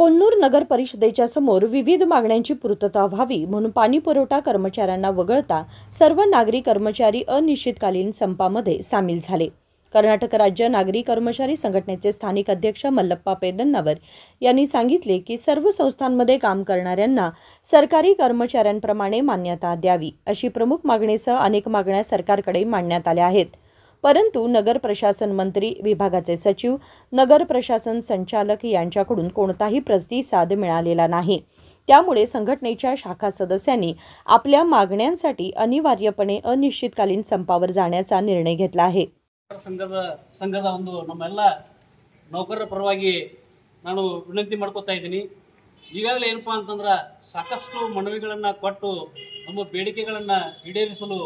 कोल्हापूर नगर परिषदेच्या समोर विविध मागण्यांची पूर्तता व्हावी म्हणून पाणी पुरवठा कर्मचाऱ्यांना वगळता सर्व नागरी कर्मचारी अनिश्चितकालीन संपामध्ये सामील झाले। कर्नाटक राज्य नागरी कर्मचारी संघटनेचे स्थानिक अध्यक्ष मल्लप्पा पेदन्नावर यांनी सांगितले की सर्व संस्थांमध्ये काम करणाऱ्यांना सरकारी कर्मचाऱ्यांप्रमाणे मान्यता द्यावी अशी प्रमुख मागणीसह अनेक मागण्या सरकारकडे मांडण्यात आल्या आहेत। परंतु नगर प्रशासन मंत्री, विभागाचे सचिव, नगर प्रशासन संचालक यांच्याकडून कोणताही प्रतिसाद मिळालेला नाही। त्यामुळे संघटनेच्या शाखा सदस्यांनी आपल्या मागण्यांसाठी अनिवार्यपणे अनिश्चितकालीन संपावर जाण्याचा निर्णय घेतला आहे। ಸಂಘದ ಒಂದು ನಮ್ಮೆಲ್ಲ ನೌಕರರ ಪರವಾಗಿ ನಾನು ವಿನಂತಿ ಮಾಡ್ಕೊತಾ ಇದ್ದೀನಿ। ಈಗಾಗಲೇ ಏನಪ್ಪಾ ಅಂತಂದ್ರೆ ಸಾಕಷ್ಟು ಮನವಿಗಳನ್ನು ಕೊಟ್ಟು ನಮ್ಮ ಬೇಡಿಕೆಗಳನ್ನು ಈಡೇರಿಸಲು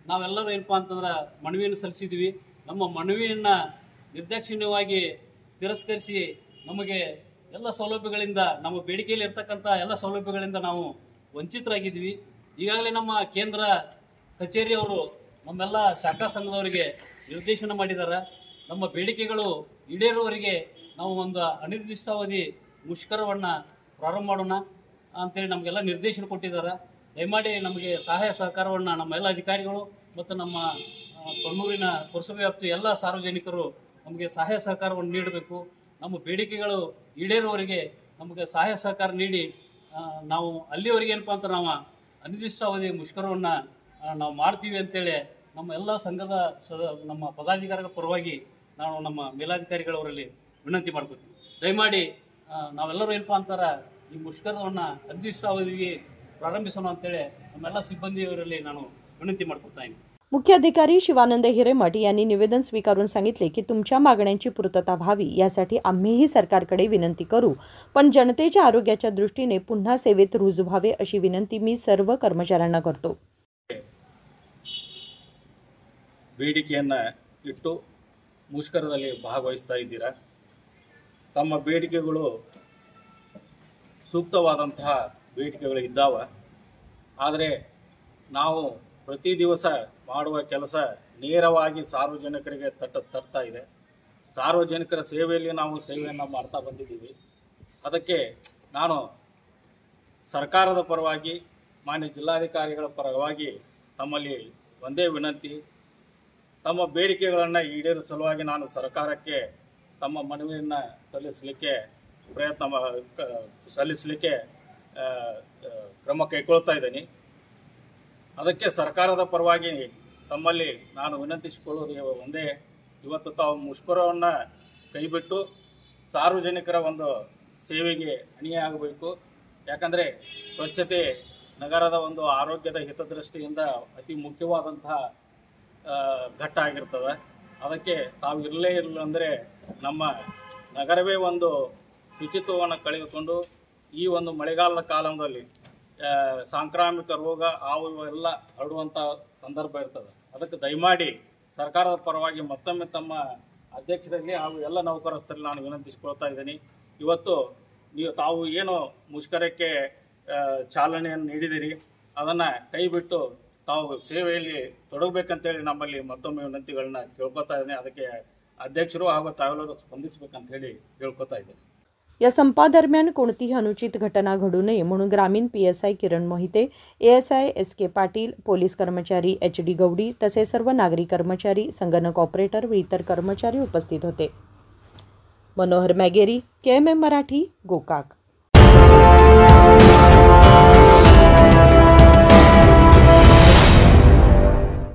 ನಾವೆಲ್ಲರೂ ಏನಪ್ಪಾ ಅಂತಂದ್ರೆ ಮನವಿಯನ್ನು ಸಲ್ಲಿಸಿದ್ವಿ। ನಮ್ಮ ಮನವಿಯನ್ನು ನಿರ್ದಾಕ್ಷಿಣ್ಯವಾಗಿ ತಿರಸ್ಕರಿಸಿ ನಮಗೆ ಎಲ್ಲ ಸೌಲಭ್ಯಗಳಿಂದ, ನಮ್ಮ ಬೇಡಿಕೆಯಲ್ಲಿ ಇರತಕ್ಕಂಥ ಎಲ್ಲ ಸೌಲಭ್ಯಗಳಿಂದ ನಾವು ವಂಚಿತರಾಗಿದ್ವಿ। ಈಗಾಗಲೇ ನಮ್ಮ ಕೇಂದ್ರ ಕಚೇರಿಯವರು ನಮ್ಮೆಲ್ಲ ಶಾಖಾ ಸಂಘದವರಿಗೆ ನಿರ್ದೇಶನ ಮಾಡಿದ್ದಾರೆ। ನಮ್ಮ ಬೇಡಿಕೆಗಳು ಈಡೇರುವವರೆಗೆ ನಾವು ಒಂದು ಅನಿರ್ದಿಷ್ಟಾವಧಿ ಮುಷ್ಕರವನ್ನು ಪ್ರಾರಂಭ ಮಾಡೋಣ ಅಂತೇಳಿ ನಮಗೆಲ್ಲ ನಿರ್ದೇಶನ ಕೊಟ್ಟಿದ್ದಾರೆ। ದಯಮಾಡಿ ನಮಗೆ ಸಹಾಯ ಸಹಕಾರವನ್ನು ನಮ್ಮೆಲ್ಲ ಅಧಿಕಾರಿಗಳು ಮತ್ತು ನಮ್ಮ ಕೊಣ್ಣೂರಿನ ಪುರಸಭೆ ವ್ಯಾಪ್ತಿಯ ಎಲ್ಲ ಸಾರ್ವಜನಿಕರು ನಮಗೆ ಸಹಾಯ ಸಹಕಾರವನ್ನು ನೀಡಬೇಕು। ನಮ್ಮ ಬೇಡಿಕೆಗಳು ಈಡೇರುವವರೆಗೆ ನಮಗೆ ಸಹಾಯ ಸಹಕಾರ ನೀಡಿ ನಾವು ಅಲ್ಲಿವರೆಗೆ ಏನಪ್ಪ ಅಂತ ನಾವು ಅನಿರ್ದಿಷ್ಟಾವಧಿ ಮುಷ್ಕರವನ್ನು ನಾವು ಮಾಡ್ತೀವಿ ಅಂತೇಳಿ ನಮ್ಮ ಎಲ್ಲ ಸಂಘದ ನಮ್ಮ ಪದಾಧಿಕಾರಿಗಳ ಪರವಾಗಿ ನಾವು ನಮ್ಮ ಮೇಲಾಧಿಕಾರಿಗಳವರಲ್ಲಿ ವಿನಂತಿ ಮಾಡ್ಕೊತೀವಿ। ದಯಮಾಡಿ ನಾವೆಲ್ಲರೂ ಏನಪ್ಪ ಅಂತಾರೆ ಈ ಮುಷ್ಕರವನ್ನು ಅನಿರ್ದಿಷ್ಟಾವಧಿಗೆ ಪ್ರಾರಂಭಿಸೋಣ ಅಂತೇಳಿ ನಮ್ಮೆಲ್ಲ सिब्बंदीवरली ನಾನು विनंती ಮಾಡ್ಕೊತಾ ಇದ್ದೀನಿ। मुख्याधिकारी शिवानंद हिरेमठ यांनी निवेदन स्वीकारून सांगितले की तुमच्या मागण्यांची पूर्तता व्हावी यासाठी आम्हीही सरकारकडे विनंती करू, पण जनतेच्या आरोग्याच्या दृष्टीने पुन्हा सेवेत रुजू व्हावे अशी विनंती मी सर्व कर्मचाऱ्यांना करतो। ಬೇಡಿಕೆಯನ್ನು ಇಟ್ಟು ಮುಷ್ಕರದಲ್ಲಿ ಭಾಗವಹಿಸ್ತಾ ಇದ್ದೀರಾ। ತಮ್ಮ ಬೇಡಿಕೆಗಳು ಸೂಕ್ತವಾದಂತಹ ಬೇಡಿಕೆಗಳು ಇದ್ದಾವೆ, ಆದರೆ ನಾವು ಪ್ರತಿ ದಿವಸ ಮಾಡುವ ಕೆಲಸ ನೇರವಾಗಿ ಸಾರ್ವಜನಿಕರಿಗೆ ತರ್ತಾ ಇದೆ। ಸಾರ್ವಜನಿಕರ ಸೇವೆಯಲ್ಲಿ ನಾವು ಸೇವೆಯನ್ನು ಮಾಡ್ತಾ ಬಂದಿದ್ದೀವಿ। ಅದಕ್ಕೆ ನಾನು ಸರ್ಕಾರದ ಪರವಾಗಿ, ಮಾನ್ಯ ಜಿಲ್ಲಾಧಿಕಾರಿಗಳ ಪರವಾಗಿ ತಮ್ಮಲ್ಲಿ ಒಂದೇ ವಿನಂತಿ, ತಮ್ಮ ಬೇಡಿಕೆಗಳನ್ನು ಈಡೇರಿಸುವ ಸಲುವಾಗಿ ನಾನು ಸರ್ಕಾರಕ್ಕೆ ತಮ್ಮ ಮನವಿಯನ್ನು ಸಲ್ಲಿಸಲಿಕ್ಕೆ ಕ್ರಮ ಕೈಗೊಳ್ತಾ ಇದ್ದೀನಿ। ಅದಕ್ಕೆ ಸರ್ಕಾರದ ಪರವಾಗಿ ತಮ್ಮಲ್ಲಿ ನಾನು ವಿನಂತಿಸಿಕೊಳ್ಳೋದು ಒಂದೇ, ಇವತ್ತು ತಾವು ಮುಷ್ಕರವನ್ನು ಕೈಬಿಟ್ಟು ಸಾರ್ವಜನಿಕರ ಒಂದು ಸೇವೆಗೆ ಅಣಿಯಾಗಬೇಕು। ಯಾಕಂದರೆ ಸ್ವಚ್ಛತೆ ನಗರದ ಒಂದು ಆರೋಗ್ಯದ ಹಿತದೃಷ್ಟಿಯಿಂದ ಅತಿ ಮುಖ್ಯವಾದಂತಹ ಘಟ್ಟ ಆಗಿರ್ತದೆ। ಅದಕ್ಕೆ ತಾವು ಇರಲೇ ಇರಲಿಲ್ಲ ಅಂದರೆ ನಮ್ಮ ನಗರವೇ ಒಂದು ಶುಚಿತ್ವವನ್ನು ಕಳೆದುಕೊಂಡು ಈ ಒಂದು ಮಳೆಗಾಲದ ಕಾಲದಲ್ಲಿ ಸಾಂಕ್ರಾಮಿಕ ರೋಗ ಎಲ್ಲ ಹರಡುವಂಥ ಸಂದರ್ಭ ಇರ್ತದೆ। ಅದಕ್ಕೆ ದಯಮಾಡಿ ಸರ್ಕಾರದ ಪರವಾಗಿ ಮತ್ತೊಮ್ಮೆ ತಮ್ಮ ಅಧ್ಯಕ್ಷರಲ್ಲಿ ಹಾಗೂ ಎಲ್ಲ ನೌಕರಸ್ಥರಲ್ಲಿ ನಾನು ವಿನಂತಿಸಿಕೊಳ್ತಾ ಇದ್ದೀನಿ, ಇವತ್ತು ತಾವು ಏನು ಮುಷ್ಕರಕ್ಕೆ ಚಾಲನೆಯನ್ನು ನೀಡಿದಿರಿ ಅದನ್ನು ಕೈಬಿಟ್ಟು ತಾವು ಸೇವೆಯಲ್ಲಿ ತೊಡಗಬೇಕಂತೇಳಿ ನಮ್ಮಲ್ಲಿ ಮತ್ತೊಮ್ಮೆ ವಿನಂತಿಗಳನ್ನ ಕೇಳ್ಕೊತಾ ಇದ್ದೀನಿ। ಅದಕ್ಕೆ ಅಧ್ಯಕ್ಷರು ಹಾಗೂ ತಾವೆಲ್ಲರೂ ಸ್ಪಂದಿಸಬೇಕಂತ ಹೇಳಿ ಕೇಳ್ಕೊತಾ ಇದ್ದೀನಿ। या संपादरम्यान कोणतीही अनुचित घटना घडू नये म्हणून ग्रामीण PSI Kiran Mohite, ASI SK Patil, police कर्मचारी HD गवडी तसेच सर्व नागरी कर्मचारी, संगणक ऑपरेटर व इतर कर्मचारी उपस्थित होते। मनोहर मॅगेरी, KMM मराठी, गोकाक।